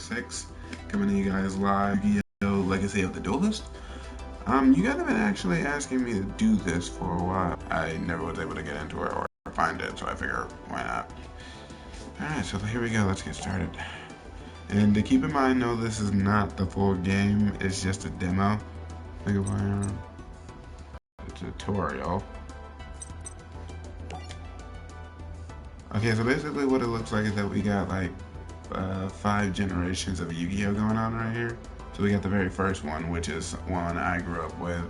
6, coming to you guys live, Yugioh Legacy of the Duelist. You guys have been actually asking me to do this for a while. I never was able to get into it or find it, so I figure, why not? Alright, so here we go, let's get started. And to keep in mind, no, this is not the full game, it's just a demo. Think of a tutorial. Okay, so basically what it looks like is that we got like 5 generations of Yugioh going on right here. So we got the very first one, which is one I grew up with,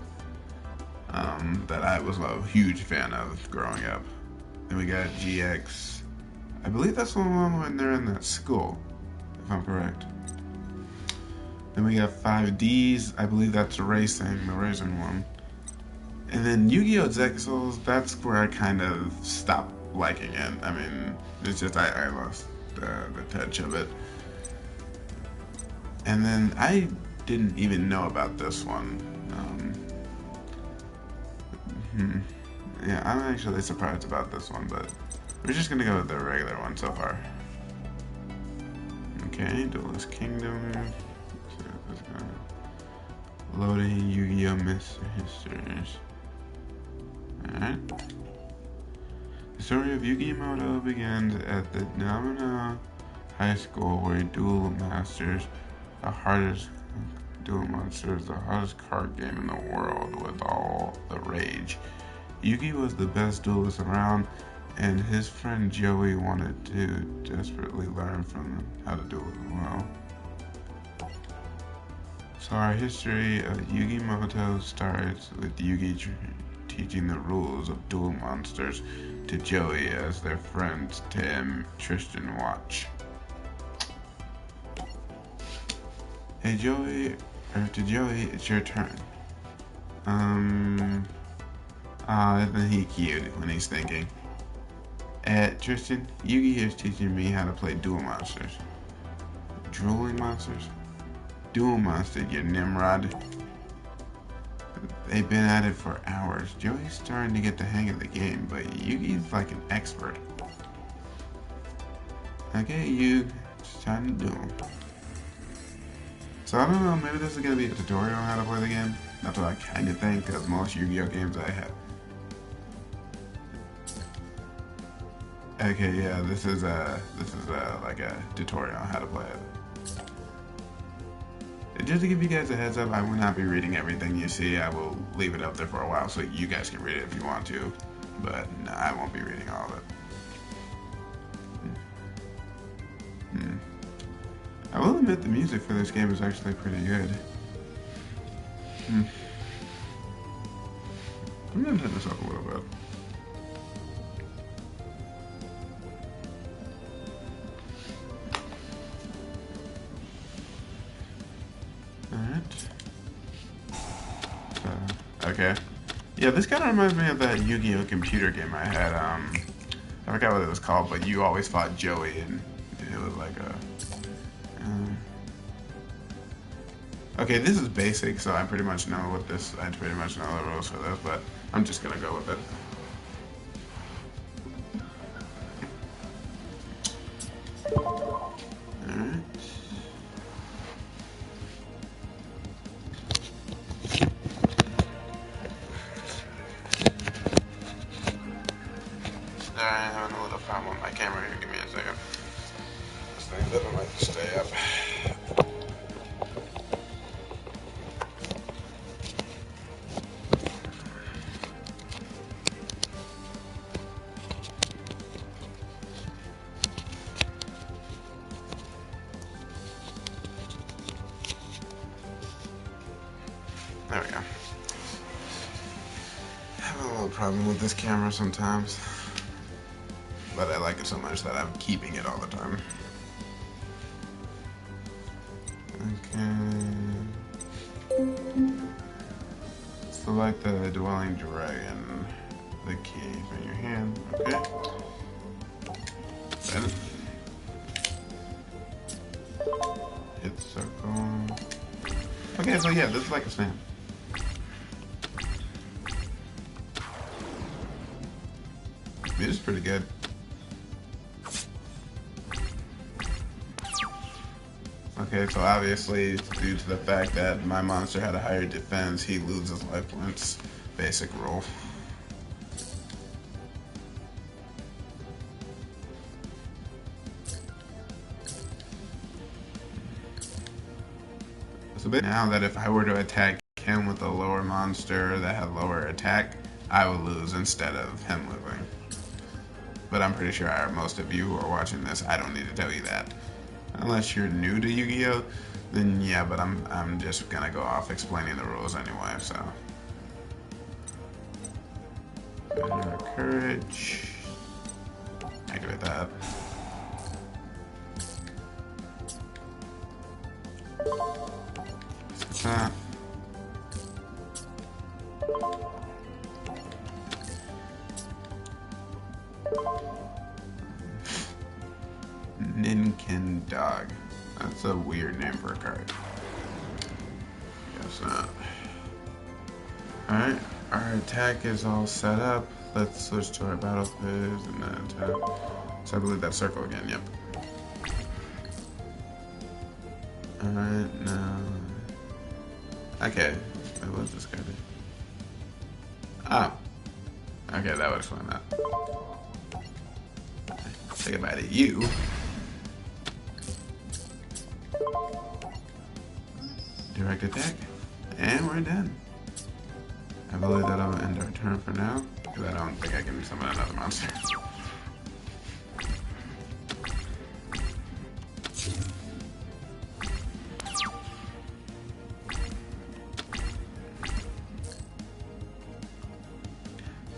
that I was a huge fan of growing up. Then we got GX. I believe that's the one when they're in that school, if I'm correct. Then we got 5Ds. I believe that's the racing one. And then Yu-Gi-Oh! Zexals, that's where I kind of stopped liking it. I mean, it's just I lost the touch of it. And then I didn't even know about this one. Yeah, I'm actually surprised about this one, but we're just gonna go with the regular one so far. Okay, Duelist Kingdom. Loading Yu-Gi-Oh! Mystery Histories. Alright. The story of Yugioh begins at the Namina High School, where Duel Masters, the hardest card game in the world with all the rage. Yugi was the best duelist around, and his friend Joey wanted to desperately learn from him how to duel well. So our history of Yugimoto starts with Yugi teaching the rules of duel monsters to Joey as their friends Tim, Tristan watch. Hey Joey, to Joey, it's your turn. Isn't he cute when he's thinking? Tristan, Yugi here's teaching me how to play duel monsters. Drooling monsters? Duel monster, you Nimrod. They've been at it for hours. Joey's starting to get the hang of the game, but Yugi's like an expert. Okay, Yug, it's time to duel. So I don't know, maybe this is going to be a tutorial on how to play the game. That's what I kind of think, because most Yu-Gi-Oh games I have. Okay, yeah, this is like a tutorial on how to play it. Just to give you guys a heads up, I will not be reading everything you see. I will leave it up there for a while so you guys can read it if you want to. But no, I won't be reading all of it. I will admit the music for this game is actually pretty good. I'm gonna turn this up a little bit. Alright. Okay. Yeah, this kind of reminds me of that Yu-Gi-Oh! Computer game I had. I forgot what it was called, but you always fought Joey, and it was like a... Okay, this is basic, so I pretty much know what this... I pretty much know the rules for this, but I'm just gonna go with it. Alright. I'm having a little problem with my camera here. Give me a second. This thing doesn't like to stay up. There we go. I have a little problem with this camera sometimes, but I like it so much that I'm keeping it all the time. Okay. Select the Dwelling Dragon. The key from your hand. Okay. Then hit circle. Okay, so yeah, this is like a snap. This is pretty good. Okay, so obviously, due to the fact that my monster had a higher defense, he loses life points. Basic rule. So now that if I were to attack him with a lower monster that had lower attack, I would lose instead of him losing. But I'm pretty sure most of you who are watching this, I don't need to tell you that. Unless you're new to Yu-Gi-Oh, then yeah, but I'm just gonna go off explaining the rules anyway, so. Courage. Activate that. That. Ninkin Dog. That's a weird name for a card. Guess not. Alright, our attack is all set up. Let's switch to our battle phase and then attack. So I believe that circle again, yep. Alright, now. Okay. Wait, what's this guy do? Oh. Okay, that would explain that. Say goodbye to you. Direct attack. And we're done. I believe that'll end our turn for now, because I don't think I can summon another monster.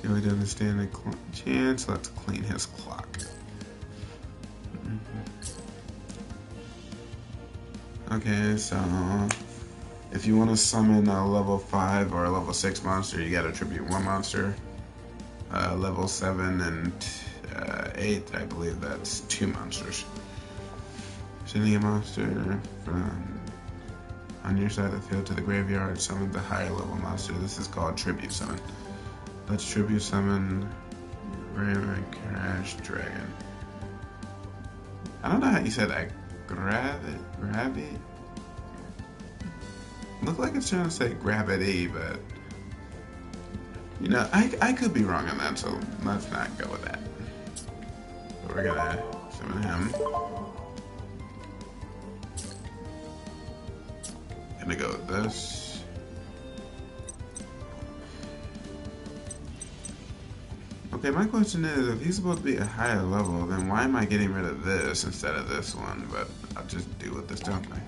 So we doesn't stand a chance. Let's clean his clock. Okay, so if you want to summon a level 5 or a level 6 monster, you gotta tribute 1 monster. Level 7 and 8, I believe that's 2 monsters. Sending a monster from on your side of the field to the graveyard, summon the higher level monster. This is called tribute summon. Let's tribute summon Raven Crash Dragon. I don't know how you said that. Gravity? Look like it's trying to say gravity, but you know, I could be wrong on that, so let's not go with that. But we're gonna summon him. Gonna go with this. Okay, my question is, if he's supposed to be a higher level, then why am I getting rid of this instead of this one? But I'll just deal with this, don't I?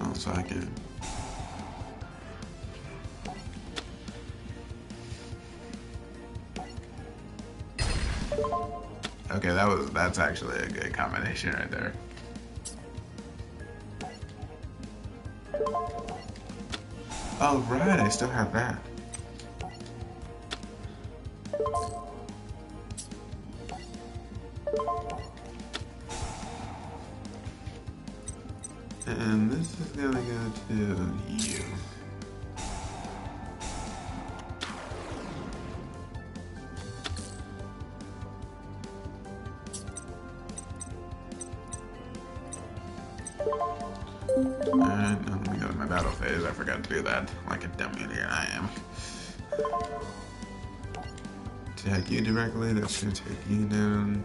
Oh, so I can. Okay, that's actually a good combination right there. Oh right, I still have that. And this is gonna go to you. And let me go to my battle phase. I forgot to do that. Like a dumb idiot I am. Attack you directly. That's gonna take you down.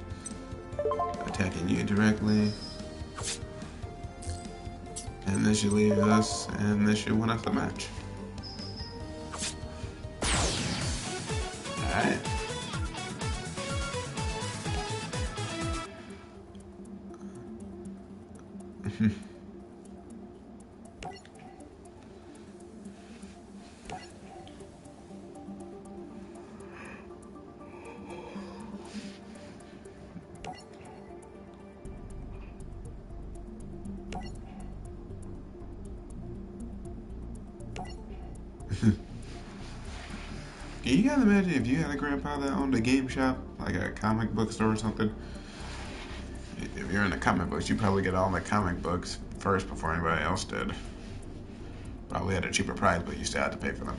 Attacking you directly. And this should leave us, and this should win us the match. Alright. You gotta imagine if you had a grandpa that owned a game shop, like a comic book store or something. If you're in the comic books, you probably get all the comic books first before anybody else did. Probably at a cheaper price, but you still have to pay for them.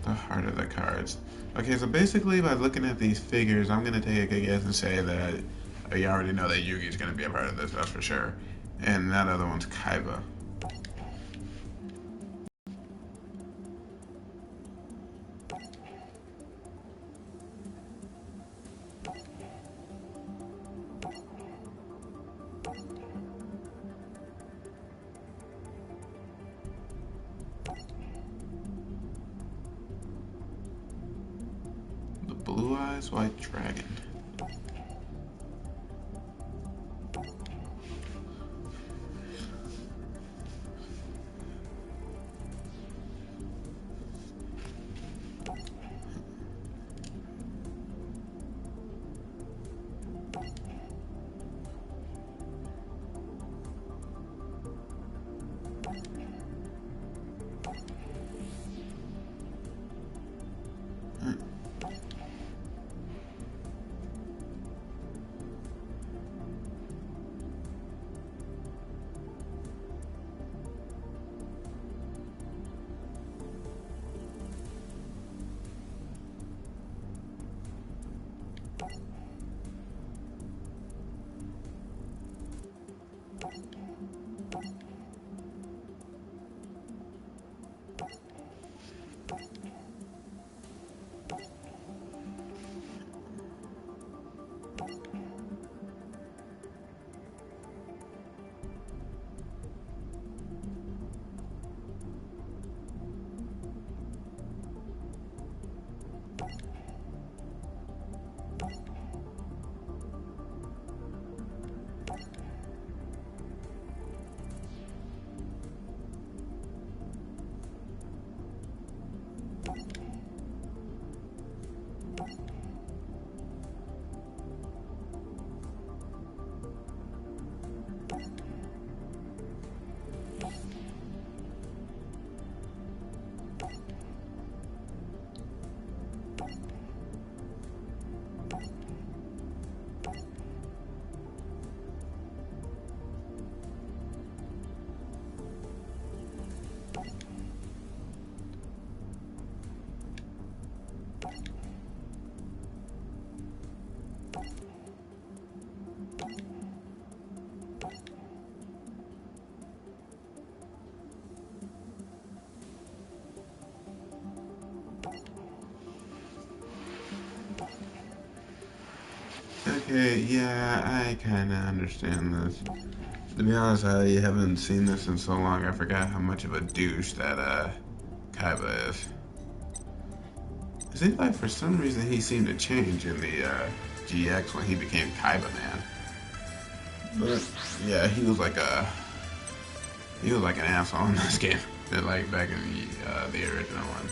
The heart of the cards. Okay, so basically by looking at these figures, I'm gonna take a guess and say that you already know that Yugi's gonna be a part of this, that's for sure. And that other one's Kaiba. The Blue Eyes White Dragon. Okay, yeah, I kinda understand this. To be honest, I haven't seen this in so long, I forgot how much of a douche that, Kaiba is. It seems like for some reason he seemed to change in the, GX when he became Kaiba Man. But, yeah, he was like an asshole in this game. Like back in the original one.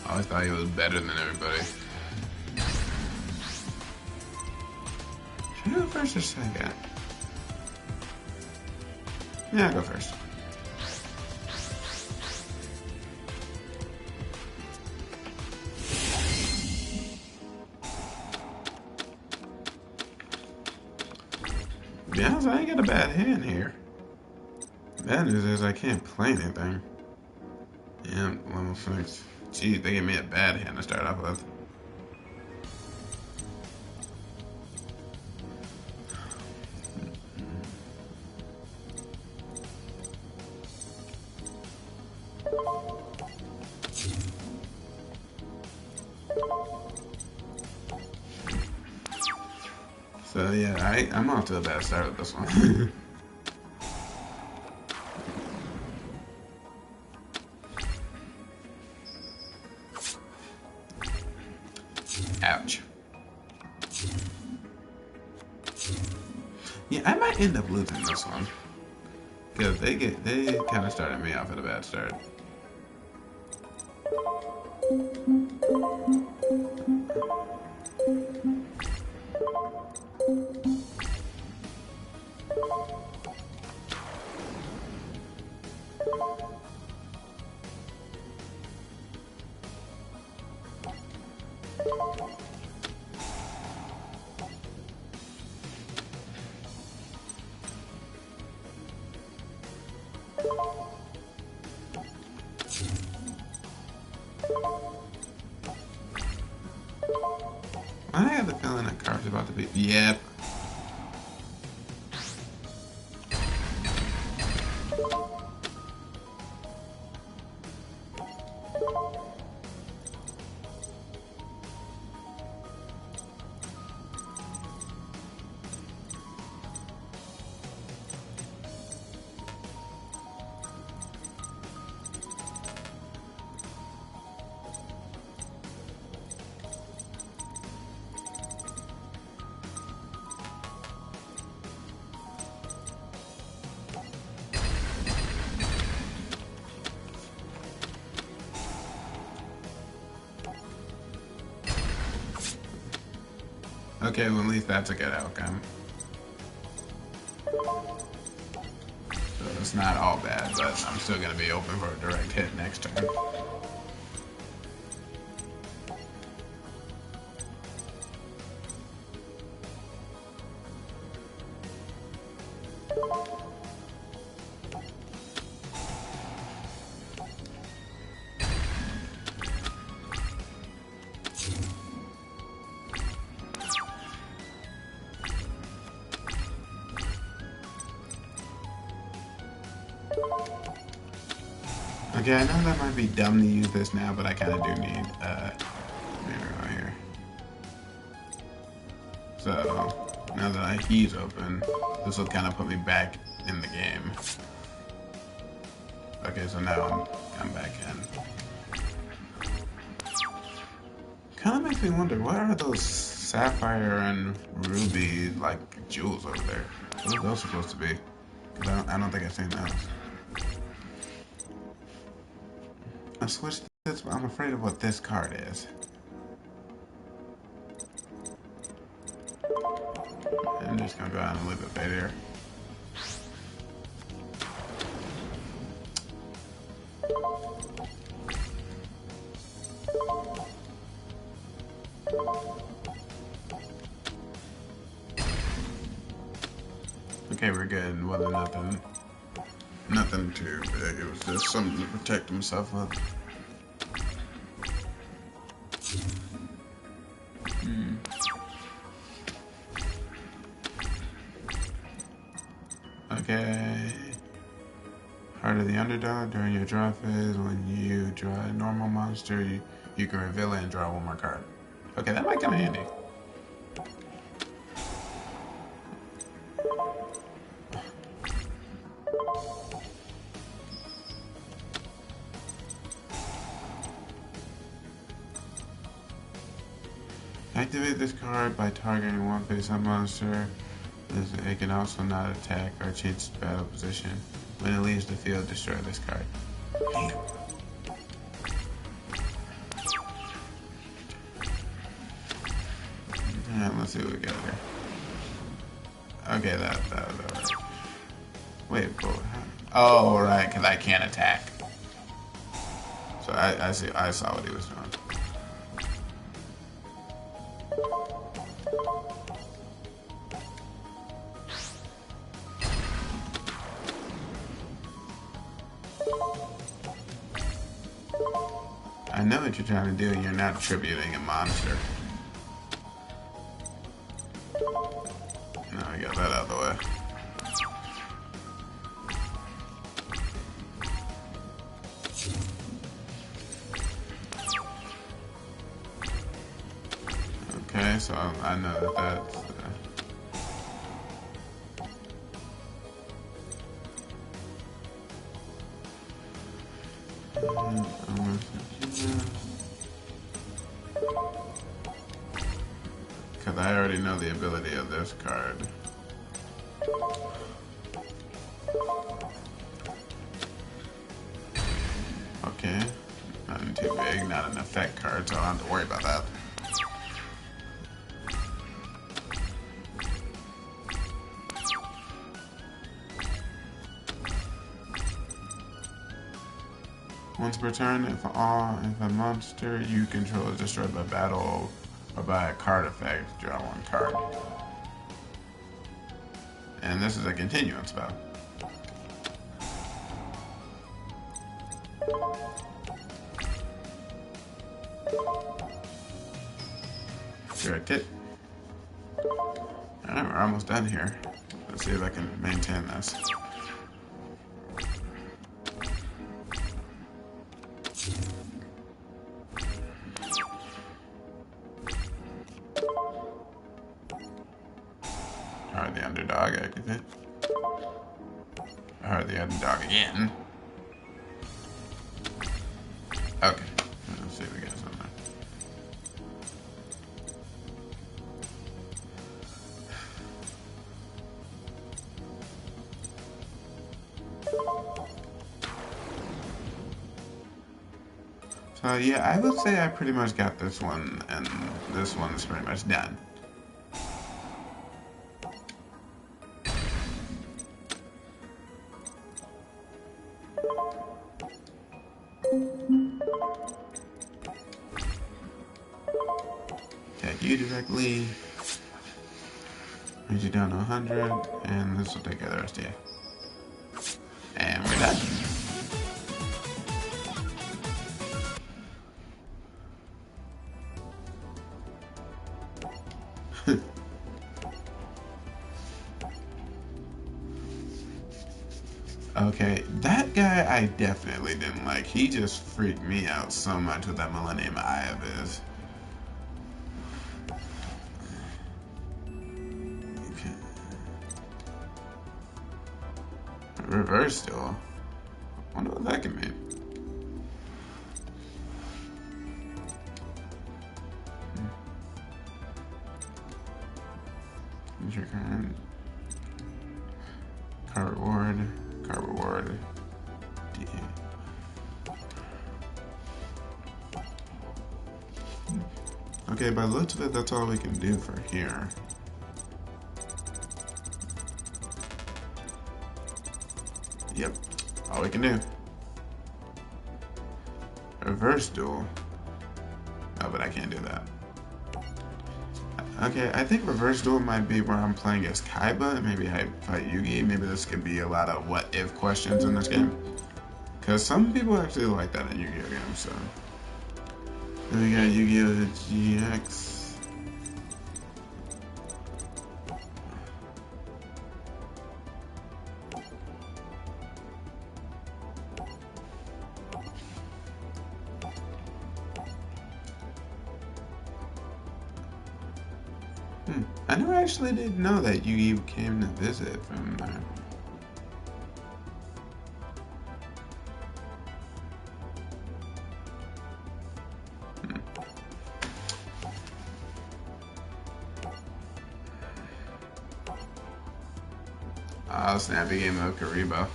I always thought he was better than everybody. Should I go first or second? Yeah, I'll go first. To be honest, I ain't got a bad hand here. Bad news is I can't play anything. Yeah, level 6. Geez, they gave me a bad hand to start off with. So yeah, I'm off to a bad start with this one. Ouch. Yeah, I might end up losing this one. Because they kind of started me off at a bad start. I have the feeling that card's about to be. Yep. Okay, well, at least that's a good outcome. So it's not all bad, but I'm still going to be open for a direct hit next turn. Okay, I know that might be dumb to use this now, but I kind of do need mineral here. So now that he's open, this will kind of put me back in the game. Okay, so now I'm back in. Kind of makes me wonder, what are those sapphire and ruby like jewels over there? What are those supposed to be? Because I don't think I've seen those. I switched this, but I'm afraid of what this card is. I'm just gonna go out and leave it right here. Okay, we're good. Wasn't nothing too big. It was just something to protect himself with. Okay. Heart of the Underdog. During your draw phase, when you draw a normal monster, you can reveal it and draw one more card. Okay, that might come in handy. Activate this card by targeting one face-up monster. It can also not attack or change its battle position. When it leaves the field, destroy this card. Alright, let's see what we got here. Okay, that was alright. Wait, oh, right, because I can't attack. So I saw what he was doing. I know what you're trying to do, and you're not tributing a monster. No, I got that out of the way. Okay, so I know that that's... Because I already know the ability of this card. Okay, nothing too big, not an effect card, so I don't have to worry about that. Once per turn, if a monster you control is destroyed by battle or by a card effect, draw one card. And this is a continuance spell. Direct hit. Alright, we're almost done here. Let's see if I can maintain this. Alright, the underdog activate. Alright, the underdog again. Okay. Let's see if we get something. So yeah, I would say I pretty much got this one, and this one is pretty much done. Attack you directly. Brings you down to 100, and this will take care of the rest of you. And we're done. Okay, that guy I definitely didn't like. He just freaked me out so much with that Millennium Eye of his. Okay. Reverse duel. I wonder what that can mean. Your kind. Card reward. Card reward. D. Okay, by the looks of it, that's all we can do for here. Yep, all we can do. Reverse duel. Oh, but I can't do that. Okay, I think reverse duel might be where I'm playing as Kaiba, and maybe I fight Yugi. Maybe this could be a lot of what-if questions in this game. Because some people actually like that in Yu-Gi-Oh games, so. Then we got Yu-Gi-Oh! GX. I never actually did know that Yugioh came to visit from there. Oh, snappy game of Karibo.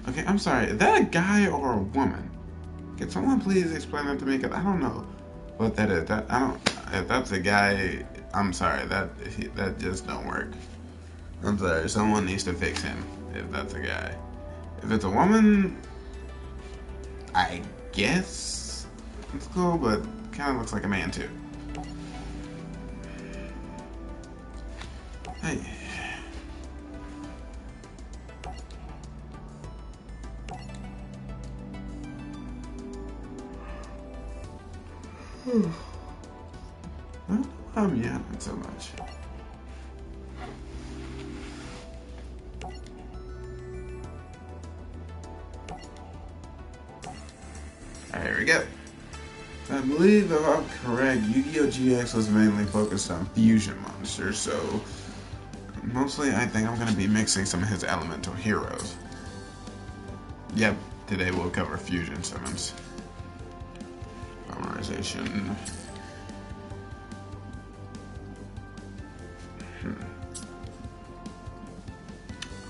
Okay, I'm sorry. Is that a guy or a woman? Can someone please explain that to me? Cause I don't know what that is. I don't. If that's a guy, I'm sorry. That just don't work. I'm sorry. Someone needs to fix him. If that's a guy. If it's a woman, I guess it's cool, but kind of looks like a man too. Hey. I don't know why I'm yawning so much. Alright, here we go. I believe if I'm correct, Yu-Gi-Oh! GX was mainly focused on fusion monsters, so mostly I think I'm going to be mixing some of his elemental heroes. Yep, today we'll cover fusion summons. Polymerization.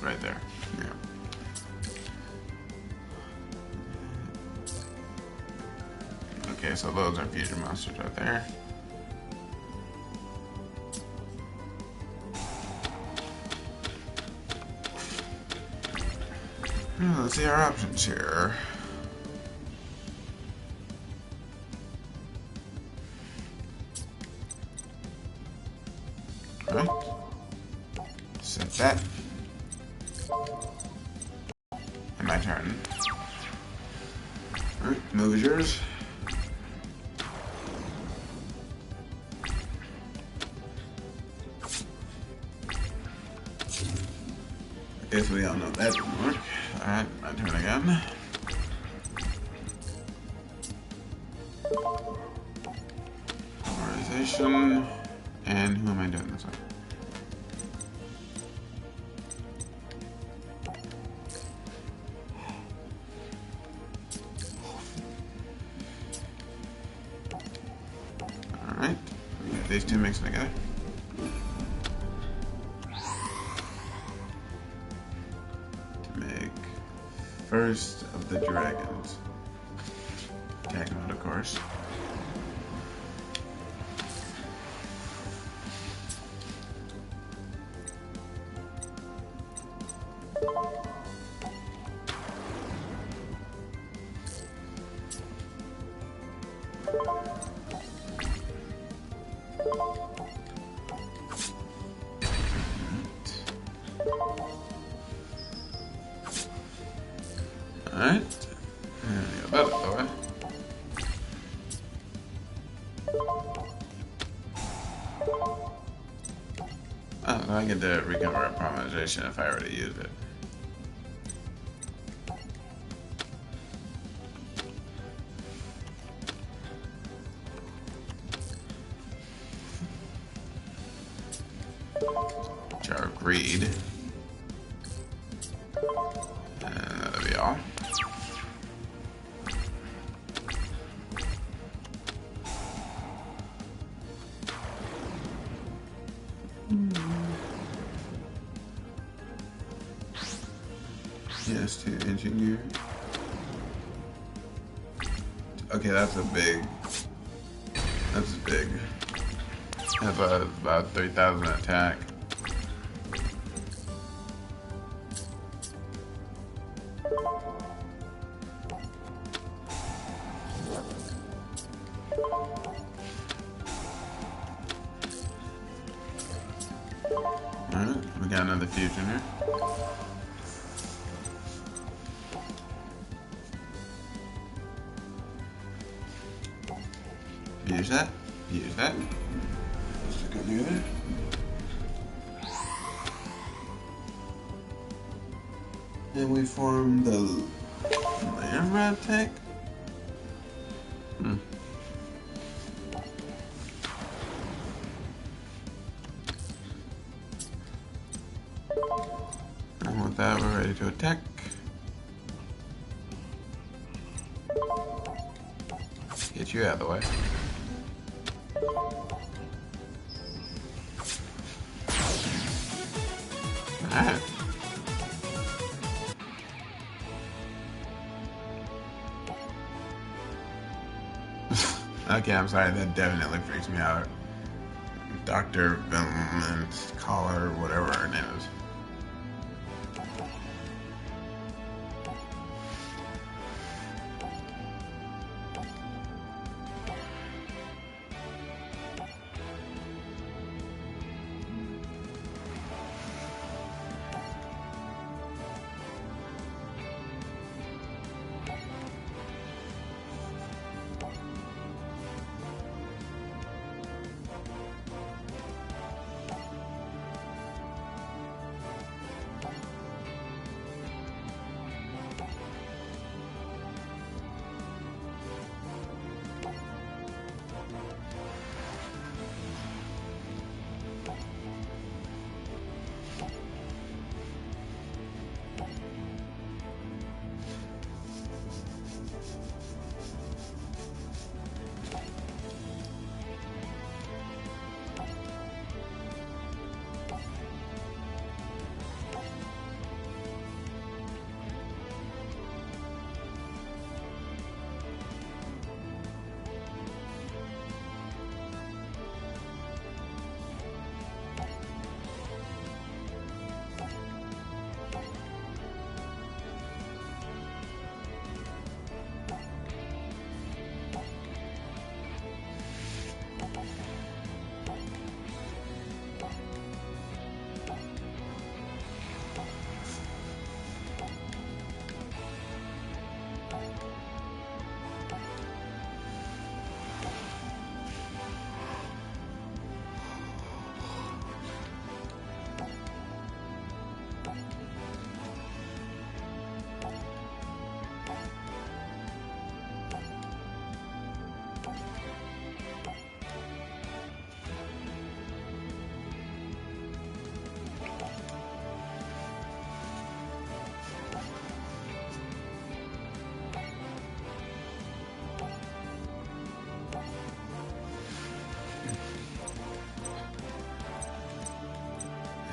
Right there. Yeah. Okay, so those are fusion monsters right there. Now, let's see our options here. Alright. Set that. And my turn. Alright, move is yours. I guess we all know that didn't work. Alright, my turn again. Polarization. And who am I doing this with? Alright, we got these two mixed together. To make first of the dragons. Attack mode, of course. Alright. There we go. That way. Oh, I get to recover a polymerization if I already used it. Jar of Greed. And that'll be all. Yes, to engineer. Okay, that's a big. That's big. Have about 3,000 attack. Alright, we got another fusion here. Use that. Use that. Stick it near there. Then we form the land rat tech. And with that, we're ready to attack. Get you out of the way. Alright. Okay, I'm sorry, that definitely freaks me out. Dr. Villain's Collar, whatever her name is.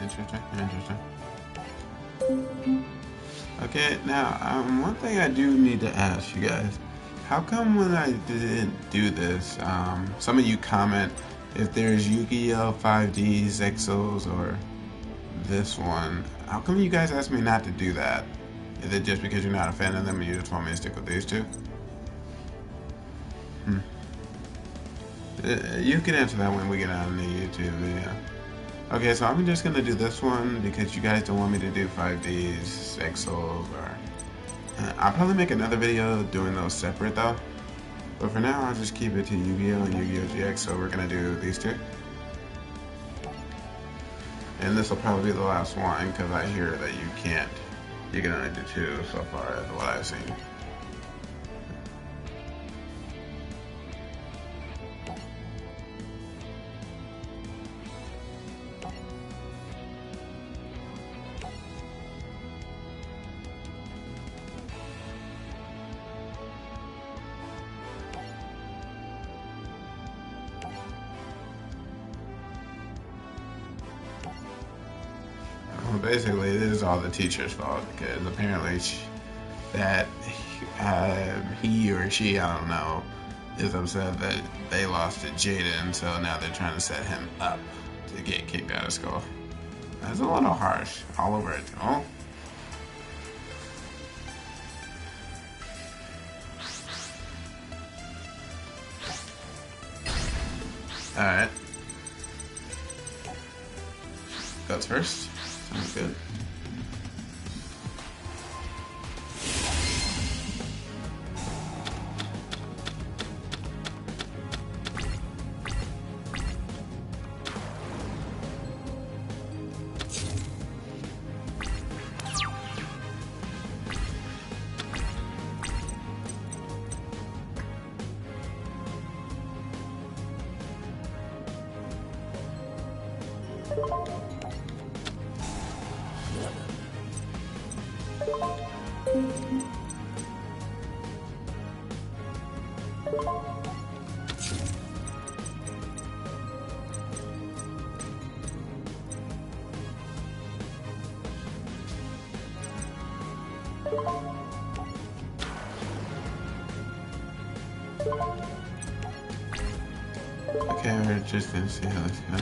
Interesting, interesting. Okay, now, one thing I do need to ask you guys. How come when I didn't do this, some of you comment if there's Yu-Gi-Oh! 5Ds, Exos, or this one, how come you guys asked me not to do that? Is it just because you're not a fan of them and you just want me to stick with these two? You can answer that when we get out of the YouTube video. Okay, so I'm just gonna do this one because you guys don't want me to do 5Ds, Exos, or... I'll probably make another video doing those separate though. But for now, I'll just keep it to Yu-Gi-Oh! And Yu-Gi-Oh! GX, so we're gonna do these two. And this will probably be the last one because I hear that you can only do two so far as what I've seen. Well, basically, it is all the teacher's fault because apparently he or she, I don't know, is upset that they lost to Jaden, so now they're trying to set him up to get kicked out of school. That's a little harsh all over it, oh. Alright. Goes first. Sounds good. Okay, we're just gonna see how this goes.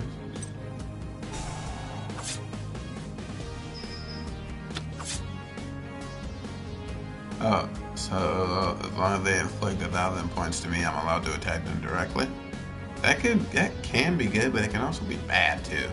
Oh, so as long as they inflict 1,000 points to me, I'm allowed to attack them directly. That can be good, but it can also be bad too.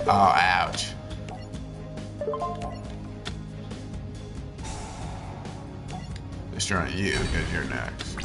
Oh, ouch. Destroying you because you're next.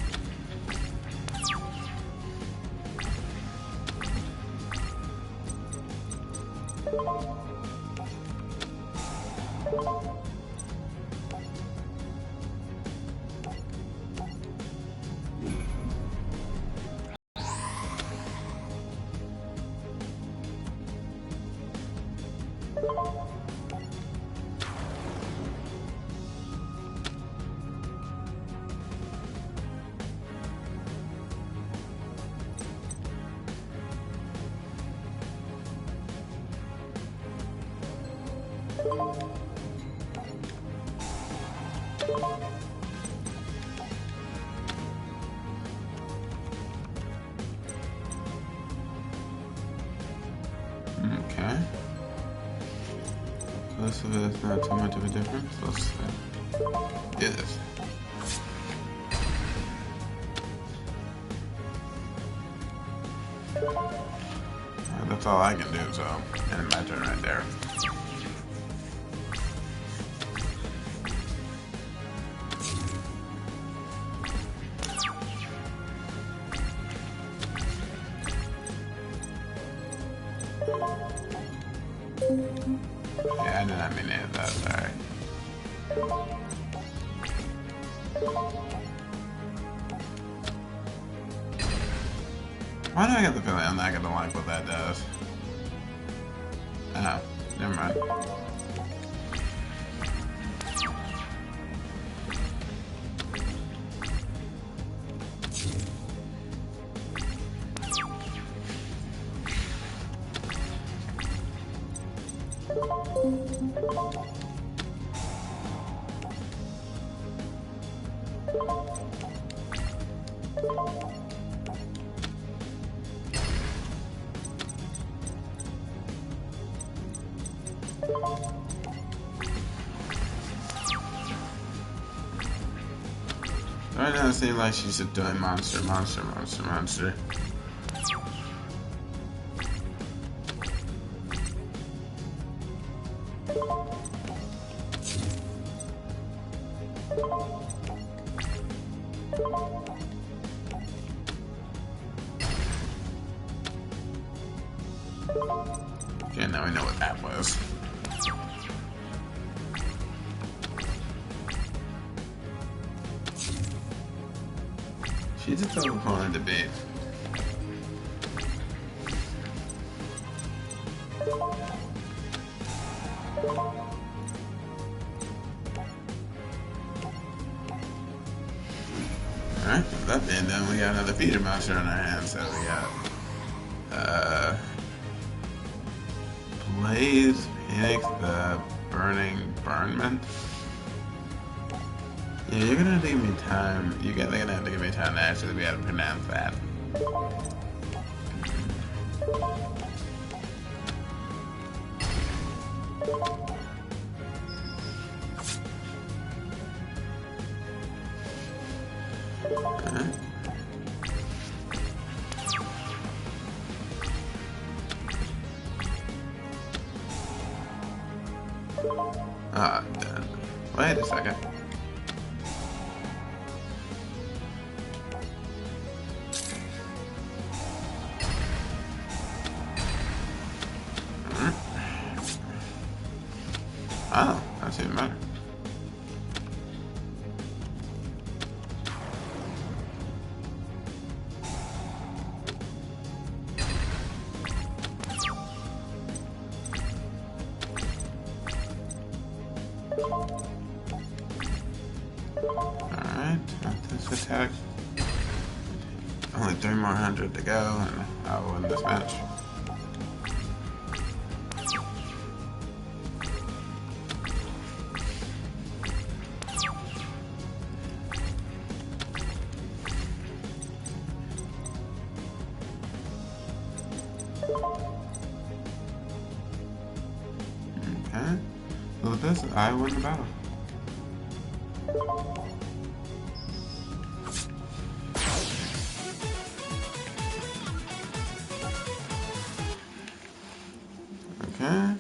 Okay. Most of it is not too much of a difference. Let's do this. That's all I can do, so, and my turn right there. Yeah, I did not mean to hit that, sorry. Why do I get the feeling I'm not gonna like what that does? Oh, never mind. Right now it seems like she's just doing monster. Okay, now we know what that was. She's a tough opponent to beat. Alright, with that being done, we got another feeder monster on our hands, so we got Blaze, Phoenix, the Burning Burnman. Yeah, you're gonna have to give me time. You're gonna have to give me time to actually be able to pronounce that. Ah, done. Wait a second. Oh, that's even better. Alright, this attack. Only 3 more hundred to go, and I'll win this match. Okay, so with this, I win the battle. Okay.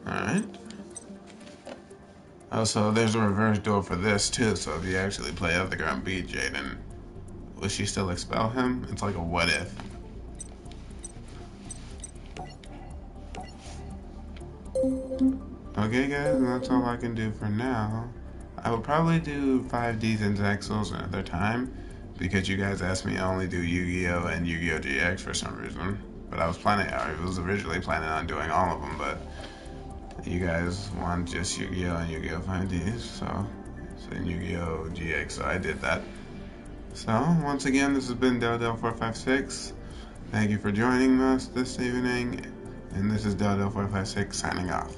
Alright. Also, there's a reverse duel for this too, so if you actually play out the girl and beat Jaden, will she still expel him? It's like a what if. Okay guys, that's all I can do for now. I will probably do 5Ds and Zexels another time, because you guys asked me to only do Yu-Gi-Oh! And Yu-Gi-Oh! GX for some reason. But I was originally planning on doing all of them, but you guys want just Yu-Gi-Oh! And Yu-Gi-Oh! 5Ds, so Yu-Gi-Oh! GX, so I did that. So, once again, this has been Del456. Thank you for joining us this evening, and this is Del456 signing off.